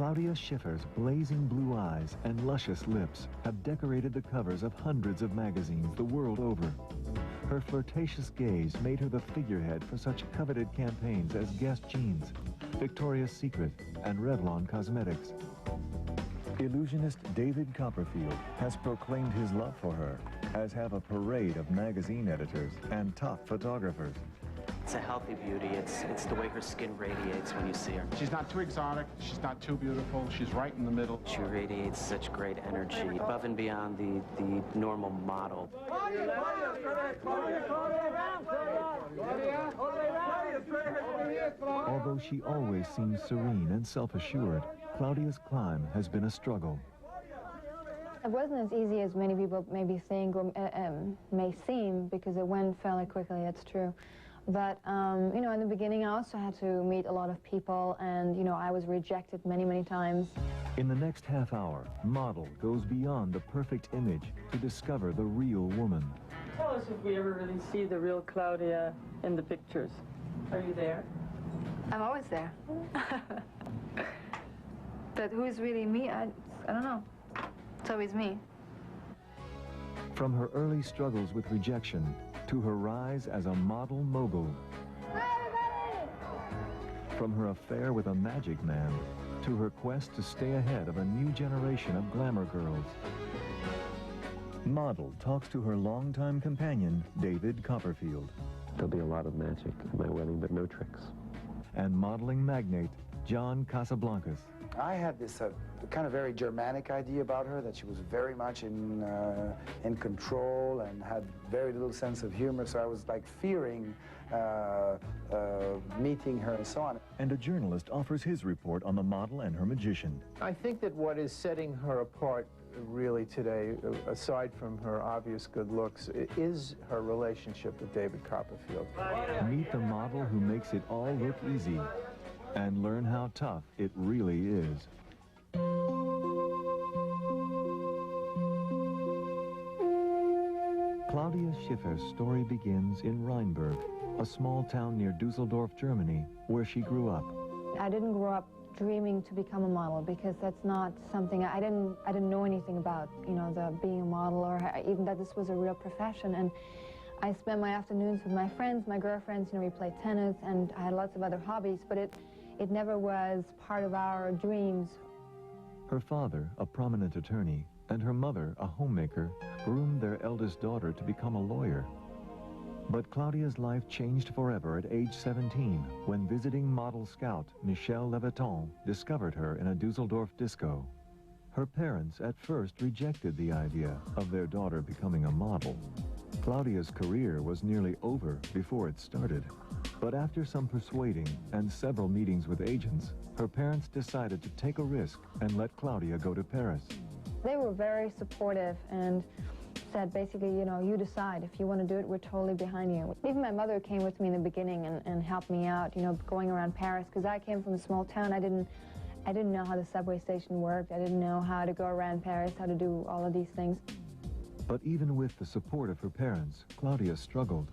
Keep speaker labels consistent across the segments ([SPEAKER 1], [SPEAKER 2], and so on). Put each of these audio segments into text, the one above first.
[SPEAKER 1] Claudia Schiffer's blazing blue eyes and luscious lips have decorated the covers of hundreds of magazines the world over. Her flirtatious gaze made her the figurehead for such coveted campaigns as Guess Jeans, Victoria's Secret, and Revlon Cosmetics. Illusionist David Copperfield has proclaimed his love for her, as have a parade of magazine editors and top photographers.
[SPEAKER 2] It's a healthy beauty. It's the way her skin radiates when you see her.
[SPEAKER 3] She's not too exotic, she's not too beautiful, she's right in the middle.
[SPEAKER 2] She radiates such great energy, above and beyond the normal model.
[SPEAKER 1] Although she always seems serene and self-assured, Claudia's climb has been a struggle.
[SPEAKER 4] It wasn't as easy as many people maybe think or may seem, because it went fairly quickly, it's true. But, you know, in the beginning I also had to meet a lot of people, and, you know, I was rejected many, many times.
[SPEAKER 1] In the next half hour, Model goes beyond the perfect image to discover the real woman.
[SPEAKER 5] Tell us if we ever really see the real Claudia in the pictures. Are you there?
[SPEAKER 4] I'm always there. But who is really me? I don't know. It's always me.
[SPEAKER 1] From her early struggles with rejection to her rise as a model mogul. From her affair with a magic man to her quest to stay ahead of a new generation of glamour girls. Model talks to her longtime companion, David Copperfield.
[SPEAKER 6] There'll be a lot of magic at my wedding, but no tricks.
[SPEAKER 1] And modeling magnate, John Casablancas.
[SPEAKER 7] I had this kind of very Germanic idea about her, that she was very much in control and had very little sense of humor, so I was like fearing meeting her and so on.
[SPEAKER 1] And a journalist offers his report on the model and her magician.
[SPEAKER 8] I think that what is setting her apart really today, aside from her obvious good looks, is her relationship with David Copperfield.
[SPEAKER 1] Meet the model who makes it all look easy, and learn how tough it really is. Claudia Schiffer's story begins in Rheinberg, a small town near Dusseldorf, Germany, where she grew up.
[SPEAKER 4] I didn't grow up dreaming to become a model, because that's not something I didn't know anything about, you know, being a model, or even that this was a real profession. And I spent my afternoons with my friends, my girlfriends, you know, we played tennis, and I had lots of other hobbies, but it never was part of our dreams.
[SPEAKER 1] Her father, a prominent attorney, and her mother, a homemaker, groomed their eldest daughter to become a lawyer. But Claudia's life changed forever at age 17, when visiting model scout Michel Leviton discovered her in a Dusseldorf disco. Her parents at first rejected the idea of their daughter becoming a model. Claudia's career was nearly over before it started. But after some persuading and several meetings with agents, her parents decided to take a risk and let Claudia go to Paris.
[SPEAKER 4] They were very supportive and said basically, you know, you decide. If you want to do it, we're totally behind you. Even my mother came with me in the beginning and helped me out, you know, going around Paris, because I came from a small town. I didn't know how the subway station worked. I didn't know how to go around Paris, how to do all of these things.
[SPEAKER 1] But even with the support of her parents, Claudia struggled.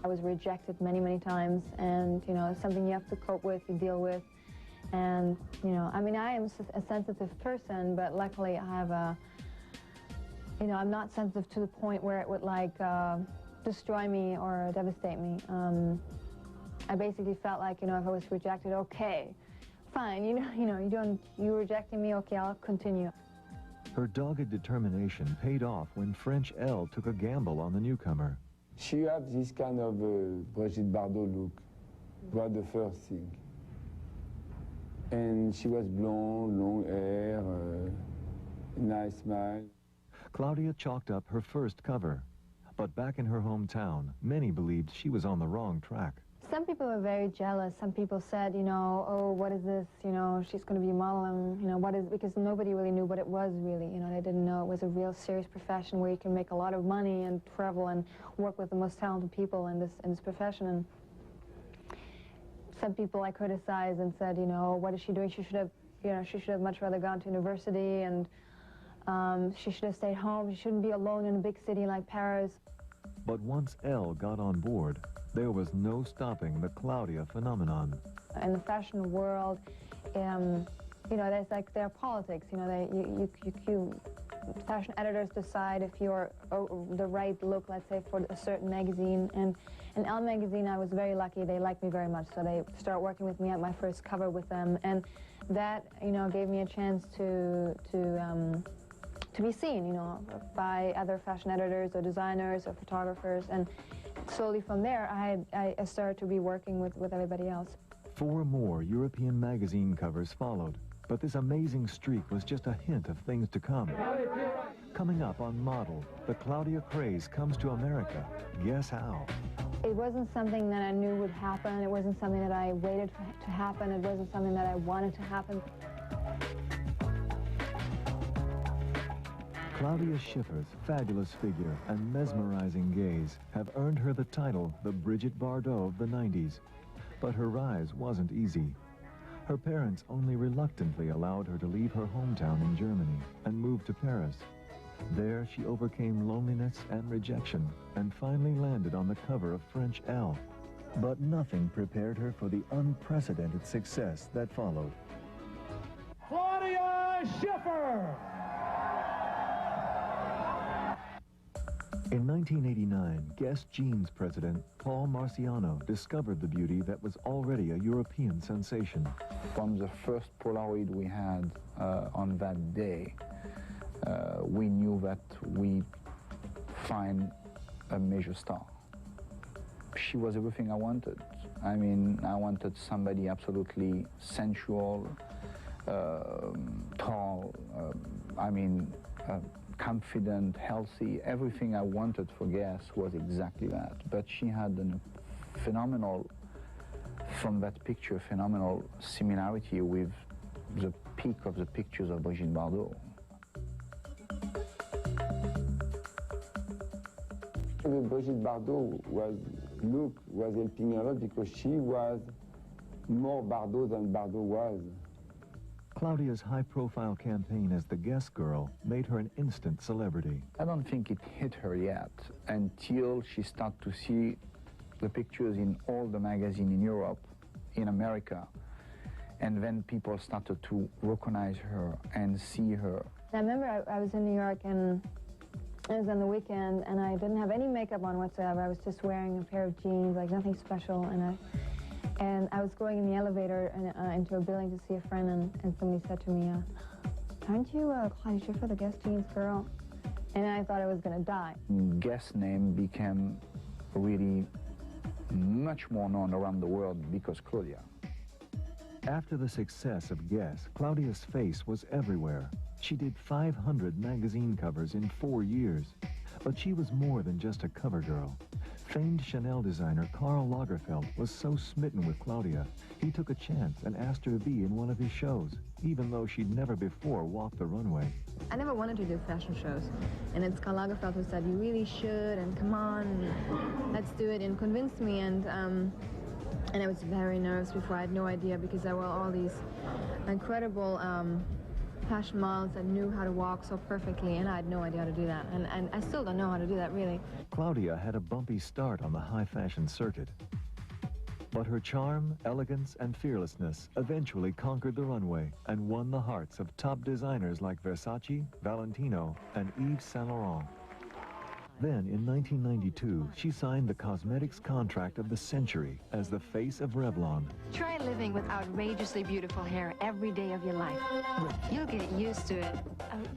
[SPEAKER 4] I was rejected many, many times, and, you know, it's something you have to cope with, you deal with. And, you know, I mean, I am a sensitive person, but luckily I have a, you know, I'm not sensitive to the point where it would, like, destroy me or devastate me. I basically felt like, you know, if I was rejected, okay, fine, you're rejecting me, okay, I'll continue.
[SPEAKER 1] Her dogged determination paid off when French Elle took a gamble on the newcomer.
[SPEAKER 9] She had this kind of Brigitte Bardot look, was the first thing. And she was blonde, long hair, nice smile.
[SPEAKER 1] Claudia chalked up her first cover, but back in her hometown, many believed she was on the wrong track.
[SPEAKER 4] Some people were very jealous. Some people said, you know, oh, what is this? You know, she's going to be a model, and, you know, what is, because nobody really knew what it was really. You know, they didn't know it was a real serious profession where you can make a lot of money and travel and work with the most talented people in this profession. And some people I criticized and said, you know, what is she doing? She should have, you know, she should have much rather gone to university, and she should have stayed home. She shouldn't be alone in a big city like Paris.
[SPEAKER 1] But once Elle got on board, there was no stopping the Claudia phenomenon.
[SPEAKER 4] In the fashion world, you know, there's like their politics. You know, fashion editors decide if you're the right look, let's say, for a certain magazine. And in Elle magazine, I was very lucky. They liked me very much, so they started working with me at my first cover with them, and that, you know, gave me a chance to be seen, you know, by other fashion editors or designers or photographers, and slowly from there, I started to be working with everybody else.
[SPEAKER 1] 4 more European magazine covers followed, but this amazing streak was just a hint of things to come. Coming up on Model, the Claudia craze comes to America. Guess how?
[SPEAKER 4] It wasn't something that I knew would happen. It wasn't something that I waited to happen. It wasn't something that I wanted to happen.
[SPEAKER 1] Claudia Schiffer's fabulous figure and mesmerizing gaze have earned her the title the Brigitte Bardot of the 90s. But her rise wasn't easy. Her parents only reluctantly allowed her to leave her hometown in Germany and move to Paris. There she overcame loneliness and rejection and finally landed on the cover of French Elle. But nothing prepared her for the unprecedented success that followed.
[SPEAKER 10] Claudia Schiffer!
[SPEAKER 1] In 1989, Guess Jeans president Paul Marciano discovered the beauty that was already a European sensation.
[SPEAKER 11] From the first Polaroid we had on that day, we knew that we find a major star. She was everything I wanted. I mean, I wanted somebody absolutely sensual, tall, confident, healthy. Everything I wanted for Guess was exactly that. But she had a phenomenal, from that picture, phenomenal similarity with the peak of the pictures of Brigitte Bardot.
[SPEAKER 9] Brigitte Bardot was helping a lot because she was more Bardot than Bardot was.
[SPEAKER 1] Claudia's high-profile campaign as the Guess girl made her an instant celebrity.
[SPEAKER 11] I don't think it hit her yet until she started to see the pictures in all the magazines in Europe, in America, and then people started to recognize her and see her.
[SPEAKER 4] I remember I was in New York, and it was on the weekend, and I didn't have any makeup on whatsoever. I was just wearing a pair of jeans, like nothing special, and I was going in the elevator into a building to see a friend, and somebody said to me, aren't you Claudia Schiffer, the Guess Jeans girl? And I thought I was going to die.
[SPEAKER 11] Guess name became really much more known around the world because Claudia.
[SPEAKER 1] After the success of Guess, Claudia's face was everywhere. She did 500 magazine covers in 4 years. But she was more than just a cover girl. Famed Chanel designer Karl Lagerfeld was so smitten with Claudia, he took a chance and asked her to be in one of his shows, even though she'd never before walked the runway.
[SPEAKER 4] I never wanted to do fashion shows, and it's Karl Lagerfeld who said, you really should, and come on, let's do it, and convinced me, and I was very nervous before. I had no idea, because there were all these incredible fashion models that knew how to walk so perfectly, and I had no idea how to do that, and I still don't know how to do that, really.
[SPEAKER 1] Claudia had a bumpy start on the high fashion circuit, but her charm, elegance, and fearlessness eventually conquered the runway and won the hearts of top designers like Versace, Valentino, and Yves Saint Laurent. Then, in 1992, she signed the cosmetics contract of the century as the face of Revlon.
[SPEAKER 12] Try living with outrageously beautiful hair every day of your life. You'll get used to it.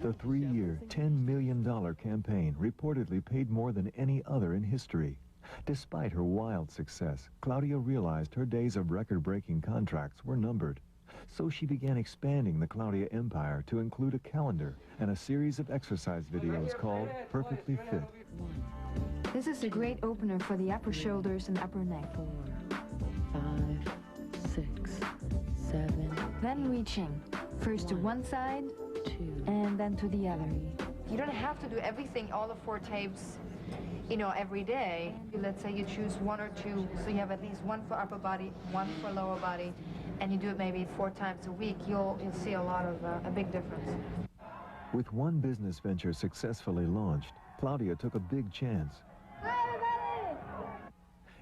[SPEAKER 1] The 3-year, $10 million campaign reportedly paid more than any other in history. Despite her wild success, Claudia realized her days of record-breaking contracts were numbered. So she began expanding the Claudia empire to include a calendar and a series of exercise videos called Perfectly Fit.
[SPEAKER 12] This is a great opener for the upper shoulders and upper neck.
[SPEAKER 13] 4, 5, 6, 7.
[SPEAKER 12] Then reaching, first to one side,
[SPEAKER 13] 2,
[SPEAKER 12] and then to the other.
[SPEAKER 14] You don't have to do everything, all the 4 tapes, you know, every day. Let's say you choose 1 or 2, so you have at least 1 for upper body, 1 for lower body, and you do it maybe 4 times a week, you'll see a lot of, a big difference.
[SPEAKER 1] With one business venture successfully launched, Claudia took a big chance.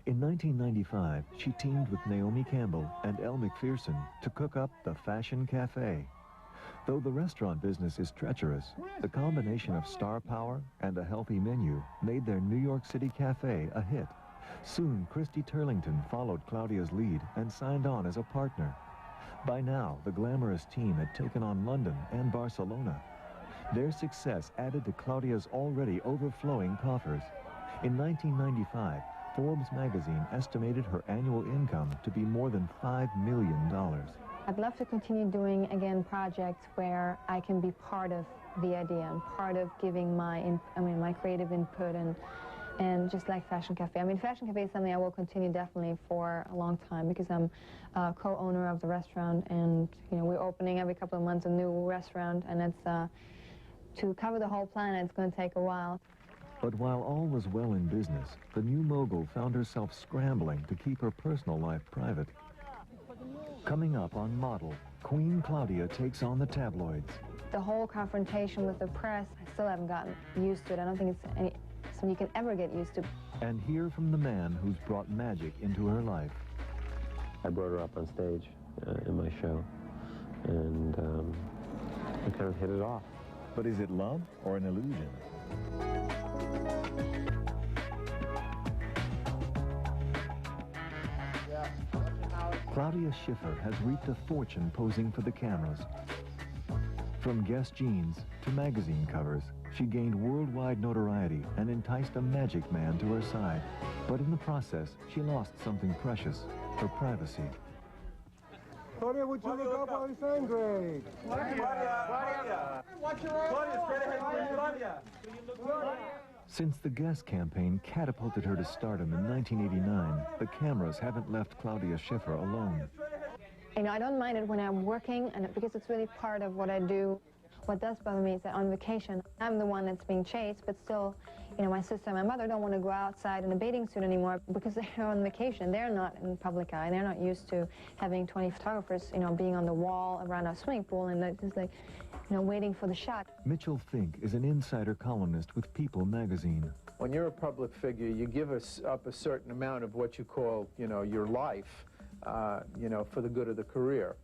[SPEAKER 1] In 1995, she teamed with Naomi Campbell and Elle Macpherson to cook up the Fashion Cafe. Though the restaurant business is treacherous, the combination of star power and a healthy menu made their New York City cafe a hit. Soon, Christy Turlington followed Claudia's lead and signed on as a partner. By now, the glamorous team had taken on London and Barcelona. Their success added to Claudia's already overflowing coffers. In 1995, Forbes magazine estimated her annual income to be more than $5 million.
[SPEAKER 4] I'd love to continue doing, again, projects where I can be part of the idea and part of giving my creative input and just like Fashion Cafe. I mean, Fashion Cafe is something I will continue definitely for a long time because I'm a co-owner of the restaurant, and we're opening every couple of months a new restaurant, and it's to cover the whole planet, it's going to take a while.
[SPEAKER 1] But while all was well in business, the new mogul found herself scrambling to keep her personal life private. Coming up on Model, Queen Claudia takes on the tabloids.
[SPEAKER 4] The whole confrontation with the press, I still haven't gotten used to it. I don't think it's something you can ever get used to.
[SPEAKER 1] And hear from the man who's brought magic into her life.
[SPEAKER 6] I brought her up on stage in my show, and we kind of hit it off.
[SPEAKER 1] But is it love or an illusion? Claudia Schiffer has reaped a fortune posing for the cameras. From Guess jeans to magazine covers, she gained worldwide notoriety and enticed a magic man to her side. But in the process, she lost something precious, her privacy.
[SPEAKER 10] Claudia, would you look up on the same grade? Claudia! Watch your eyes! Claudia, straight ahead, Claudia!
[SPEAKER 1] Since the Guess campaign catapulted her to stardom in 1989, the cameras haven't left Claudia Schiffer alone.
[SPEAKER 4] I don't mind it when I'm working, and because it's really part of what I do. What does bother me is that on vacation, I'm the one that's being chased, but still, my sister and my mother don't want to go outside in a bathing suit anymore because they're on vacation. They're not in public eye. They're not used to having 20 photographers, being on the wall around a swimming pool and they're just like, waiting for the shot.
[SPEAKER 1] Mitchell Fink is an insider columnist with People magazine.
[SPEAKER 8] When you're a public figure, you give up a certain amount of what you call, your life, for the good of the career.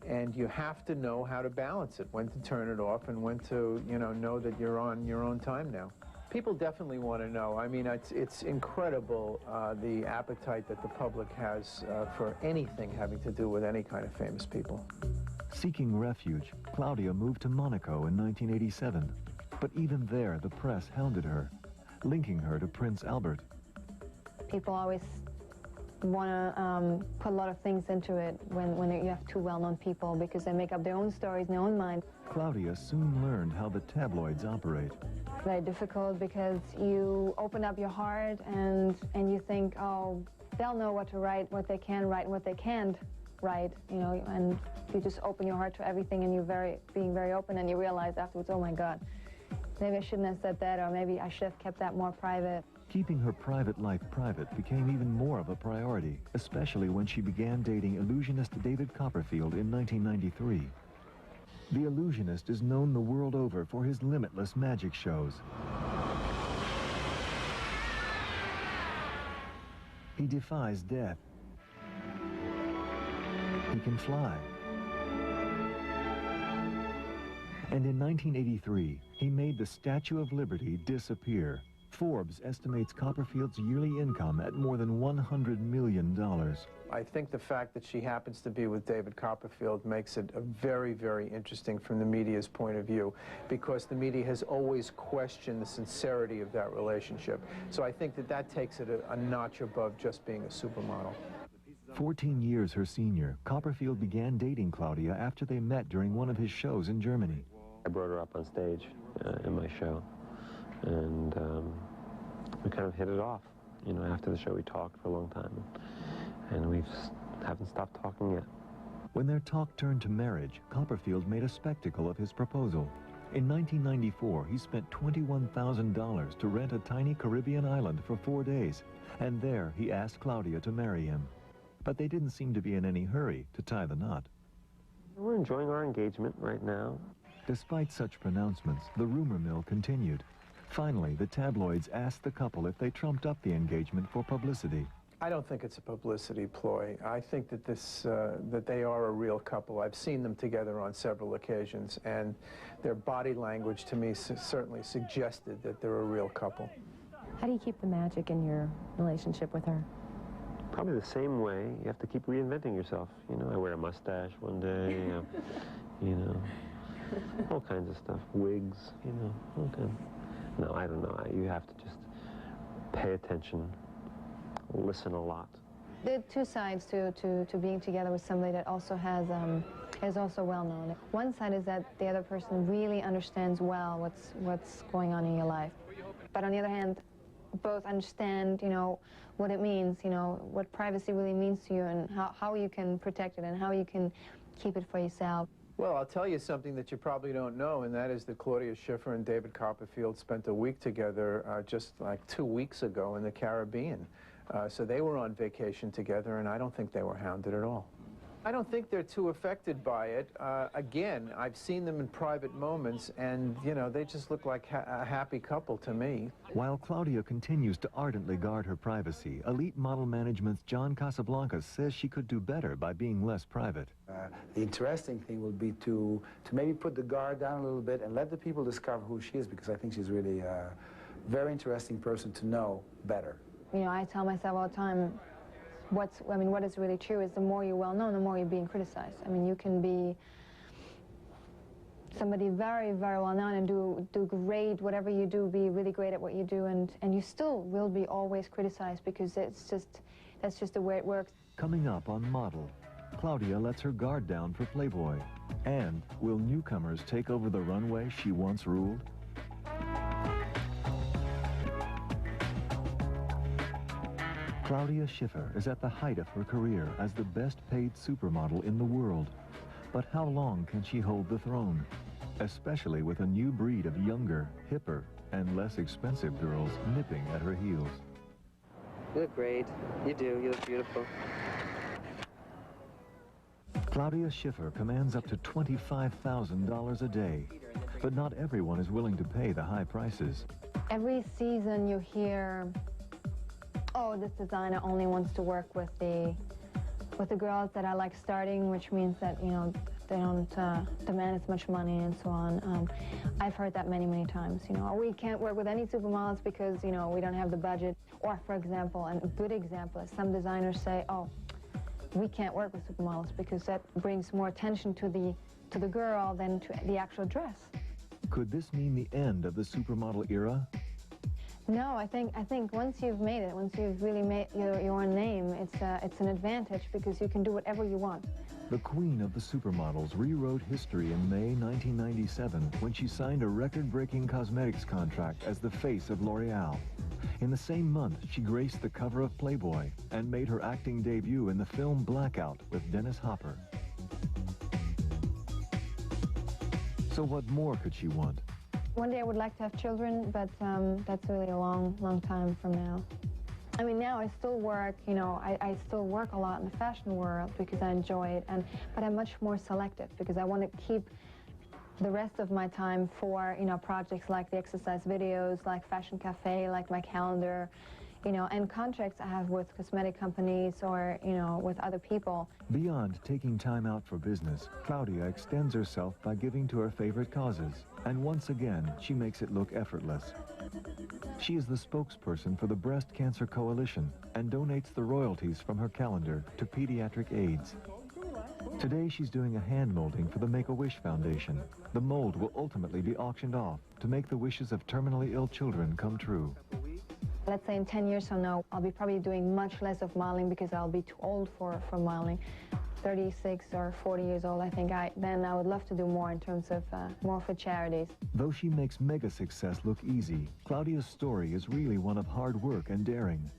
[SPEAKER 8] And you have to know how to balance it, when to turn it off and when to, know that you're on your own time now. People definitely want to know. I mean, it's incredible the appetite that the public has for anything having to do with any kind of famous people.
[SPEAKER 1] Seeking refuge, Claudia moved to Monaco in 1987. But even there, the press hounded her, linking her to Prince Albert.
[SPEAKER 4] People always want to put a lot of things into it when you have two well-known people because they make up their own stories in their own mind.
[SPEAKER 1] Claudia soon learned how the tabloids operate.
[SPEAKER 4] Very difficult because you open up your heart and you think, oh, they'll know what to write, what they can write, and what they can't write, and you just open your heart to everything and you're being very open, and you realize afterwards, oh my God, maybe I shouldn't have said that, or maybe I should have kept that more private.
[SPEAKER 1] Keeping her private life private became even more of a priority, especially when she began dating illusionist David Copperfield in 1993. The illusionist is known the world over for his limitless magic shows. He defies death. He can fly. And in 1983, he made the Statue of Liberty disappear. Forbes estimates Copperfield's yearly income at more than $100 million.
[SPEAKER 8] I think the fact that she happens to be with David Copperfield makes it very, very interesting from the media's point of view, because the media has always questioned the sincerity of that relationship. So I think that takes it a notch above just being a supermodel.
[SPEAKER 1] 14 years her senior, Copperfield began dating Claudia after they met during one of his shows in Germany.
[SPEAKER 6] I brought her up on stage in my show, and we kind of hit it off. After the show we talked for a long time, and we haven't stopped talking yet.
[SPEAKER 1] When their talk turned to marriage, Copperfield made a spectacle of his proposal. In 1994, he spent $21,000 to rent a tiny Caribbean island for 4 days, and there he asked Claudia to marry him. But they didn't seem to be in any hurry to tie the knot.
[SPEAKER 6] We're enjoying our engagement right now.
[SPEAKER 1] Despite such pronouncements, the rumor mill continued. Finally, the tabloids asked the couple if they trumped up the engagement for publicity.
[SPEAKER 8] I don't think it's a publicity ploy. I think that that they are a real couple. I've seen them together on several occasions, and their body language to me certainly suggested that they're a real couple.
[SPEAKER 15] How do you keep the magic in your relationship with her?
[SPEAKER 6] Probably the same way. You have to keep reinventing yourself. You know, I wear a mustache one day, you know, all kinds of stuff. Wigs, you know, all kinds. No, I don't know. You have to just pay attention, listen a lot.
[SPEAKER 4] There are two sides to being together with somebody that also is also well known. One side is that the other person really understands well what's going on in your life. But on the other hand, both understand, you know, what it means, you know, what privacy really means to you and how you can protect it and how you can keep it for yourself.
[SPEAKER 8] Well, I'll tell you something that you probably don't know, and that is that Claudia Schiffer and David Copperfield spent a week together just like 2 weeks ago in the Caribbean. So they were on vacation together, and I don't think they were hounded at all. I don't think they're too affected by it. Again, I've seen them in private moments, and, you know, they just look like a happy couple to me.
[SPEAKER 1] While Claudia continues to ardently guard her privacy, Elite Model Management's John Casablancas says she could do better by being less private.
[SPEAKER 7] The interesting thing will be to maybe put the guard down a little bit and let the people discover who she is, because I think she's really a very interesting person to know better.
[SPEAKER 4] You know, I tell myself all the time, what is really true is the more you're well known, the more you're being criticized. I mean, you can be somebody very, very well known and do great, whatever you do, be really great at what you do, and you still will be always criticized because that's just the way it works.
[SPEAKER 1] Coming up on Model, Claudia lets her guard down for Playboy. And will newcomers take over the runway she once ruled? Claudia Schiffer is at the height of her career as the best-paid supermodel in the world. But how long can she hold the throne? Especially with a new breed of younger, hipper, and less expensive girls nipping at her heels.
[SPEAKER 2] You look great. You do. You look beautiful.
[SPEAKER 1] Claudia Schiffer commands up to $25,000 a day. But not everyone is willing to pay the high prices.
[SPEAKER 4] Every season you hear, oh, this designer only wants to work with the girls that are like starting, which means that, you know, they don't demand as much money and so on. I've heard that many, many times. You know, we can't work with any supermodels because, you know, we don't have the budget. Or, for example, and a good example is some designers say, oh, we can't work with supermodels because that brings more attention to the girl than to the actual dress.
[SPEAKER 1] Could this mean the end of the supermodel era?
[SPEAKER 4] No, I think once you've made it, once you've really made your name, it's an advantage because you can do whatever you want.
[SPEAKER 1] The queen of the supermodels rewrote history in May 1997 when she signed a record-breaking cosmetics contract as the face of L'Oreal. In the same month, she graced the cover of Playboy and made her acting debut in the film Blackout with Dennis Hopper. So what more could she want?
[SPEAKER 4] One day I would like to have children, but that's really a long, long time from now. I mean, now I still work, you know, I still work a lot in the fashion world because I enjoy it, but I'm much more selective because I want to keep the rest of my time for, you know, projects like the exercise videos, like Fashion Cafe, like my calendar, you know, and contracts I have with cosmetic companies or, you know, with other people.
[SPEAKER 1] Beyond taking time out for business, Claudia extends herself by giving to her favorite causes. And once again, she makes it look effortless. She is the spokesperson for the Breast Cancer Coalition and donates the royalties from her calendar to pediatric AIDS. Today, she's doing a hand molding for the Make-A-Wish Foundation. The mold will ultimately be auctioned off to make the wishes of terminally ill children come true.
[SPEAKER 4] Let's say in 10 years from now, I'll be probably doing much less of modeling because I'll be too old for modeling. 36 or 40 years old, I think then I would love to do more in terms of more for charities.
[SPEAKER 1] Though she makes mega success look easy, Claudia's story is really one of hard work and daring.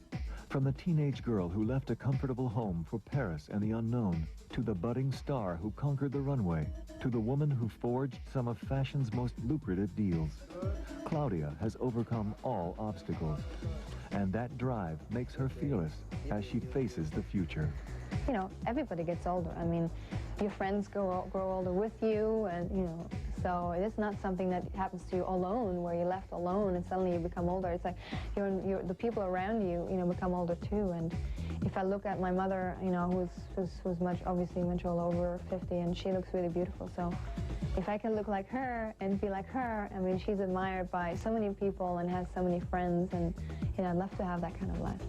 [SPEAKER 1] From the teenage girl who left a comfortable home for Paris and the unknown, to the budding star who conquered the runway, to the woman who forged some of fashion's most lucrative deals, Claudia has overcome all obstacles. And that drive makes her fearless as she faces the future.
[SPEAKER 4] You know, everybody gets older. I mean, your friends grow older with you, and, you know, so it is not something that happens to you alone, where you're left alone and suddenly you become older. It's like the people around you, you know, become older too, and if I look at my mother, you know, who's obviously much all over 50, and she looks really beautiful. So if I can look like her and be like her, I mean, she's admired by so many people and has so many friends, and you know, I'd love to have that kind of life.